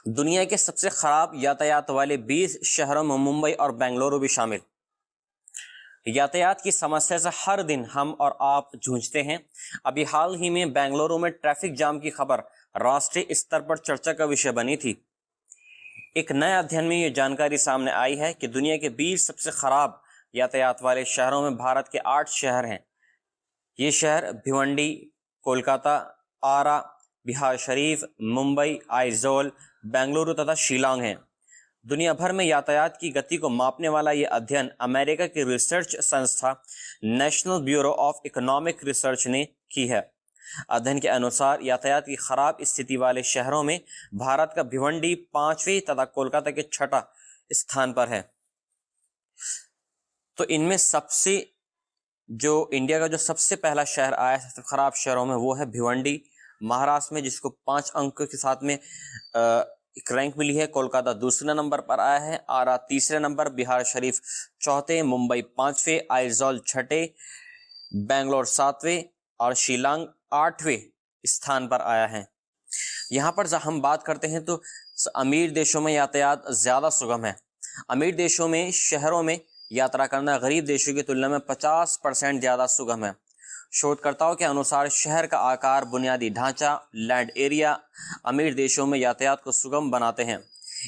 दुनिया के सबसे खराब यातायात वाले 20 शहरों में मुंबई और बेंगलुरु भी शामिल। यातायात की समस्या से हर दिन हम और आप जूझते हैं। अभी हाल ही में बेंगलुरु में ट्रैफिक जाम की खबर राष्ट्रीय स्तर पर चर्चा का विषय बनी थी। एक नए अध्ययन में ये जानकारी सामने आई है कि दुनिया के 20 सबसे खराब यातायात वाले शहरों में भारत के 8 शहर हैं। ये शहर भिवंडी, कोलकाता, आरा, बिहार शरीफ, मुंबई, आइजोल, बेंगलुरु तथा शिलांग हैं। दुनिया भर में यातायात की गति को मापने वाला यह अध्ययन अमेरिका की रिसर्च संस्था national bureau of economic research ने की है। अध्ययन के अनुसार यातायात की खराब स्थिति वाले शहरों में भारत का भिवंडी 5वें तथा कोलकाता के 6ठा स्थान पर है। तो इनमें सबसे जो इंडिया का जो सबसे पहला शहर आया सबसे खराब शहरों में वो है भिवंडी महाराष्ट्र में, जिसको 5 अंक के साथ में एक रैंक मिली है। कोलकाता दूसरे नंबर पर आया है, आरा तीसरे नंबर, बिहार शरीफ चौथे, मुंबई 5वें, आइजोल 6ठे, बेंगलोर 7वें और शिलांग 8वें स्थान पर आया है। यहाँ पर हम बात करते हैं तो अमीर देशों में यातायात ज्यादा सुगम है। अमीर देशों में शहरों में यात्रा करना गरीब देशों की तुलना में 50% ज्यादा सुगम है। शोधकर्ताओं के अनुसार शहर का आकार, बुनियादी ढांचा, लैंड एरिया अमीर देशों में यातायात को सुगम बनाते हैं।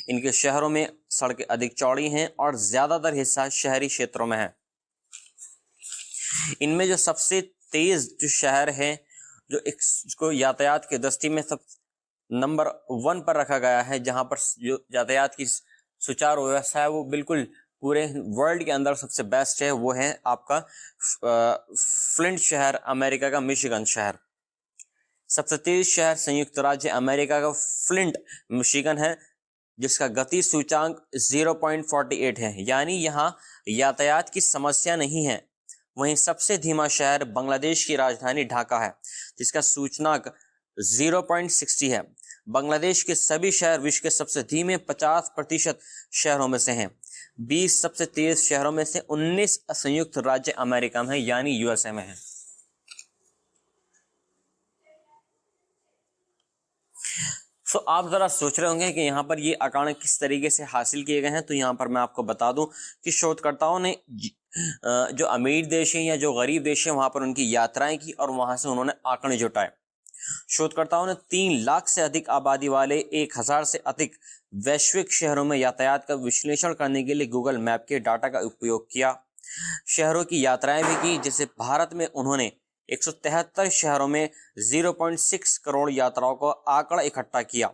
इनके शहरों में सड़कें अधिक चौड़ी हैं और ज्यादातर हिस्सा शहरी क्षेत्रों में है। इनमें जो सबसे तेज जो शहर है जो इसको यातायात की दृष्टि में सब नंबर 1 पर रखा गया है, जहां पर जो यातायात की सुचारू व्यवस्था है वो बिल्कुल पूरे वर्ल्ड के अंदर सबसे बेस्ट है, वो है आपका फ्लिंट शहर, अमेरिका का मिशिगन शहर। सबसे तेज शहर संयुक्त राज्य अमेरिका का फ्लिंट मिशिगन है, जिसका गति सूचांक 0.48 है, यानी यहाँ यातायात की समस्या नहीं है। वहीं सबसे धीमा शहर बांग्लादेश की राजधानी ढाका है, जिसका सूचकांक 0.60 है। बांग्लादेश के सभी शहर विश्व के सबसे धीमे 50% शहरों में से हैं। 20 सबसे तेज शहरों में से 19 संयुक्त राज्य अमेरिका में है, यानी यूएसए में है। तो आप जरा सोच रहे होंगे कि यहाँ पर ये आंकड़े किस तरीके से हासिल किए गए हैं। तो यहाँ पर मैं आपको बता दूं कि शोधकर्ताओं ने जो अमीर देश हैं या जो गरीब देश हैं वहां पर उनकी यात्राएं की और वहां से उन्होंने आंकड़े जुटाए। शोधकर्ताओं ने 3 लाख से अधिक आबादी वाले 1000 से अधिक वैश्विक शहरों में यातायात का विश्लेषण करने के लिए गूगल मैप के डाटा का उपयोग किया। शहरों की यात्राएं भी की, जैसे भारत में उन्होंने 173 शहरों में 0.6 करोड़ यात्राओं को आंकड़ा इकट्ठा किया।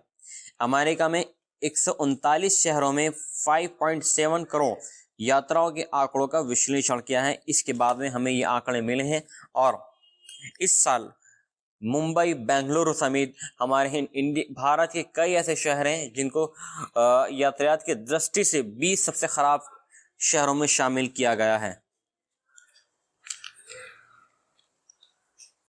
अमेरिका में 139 शहरों में 5.7 करोड़ यात्राओं के आंकड़ों का विश्लेषण किया है। इसके बाद में हमें ये आंकड़े मिले हैं और इस साल मुंबई, बेंगलुरु समेत हमारे भारत के कई ऐसे शहर हैं जिनको यातायात की दृष्टि से 20 सबसे खराब शहरों में शामिल किया गया है।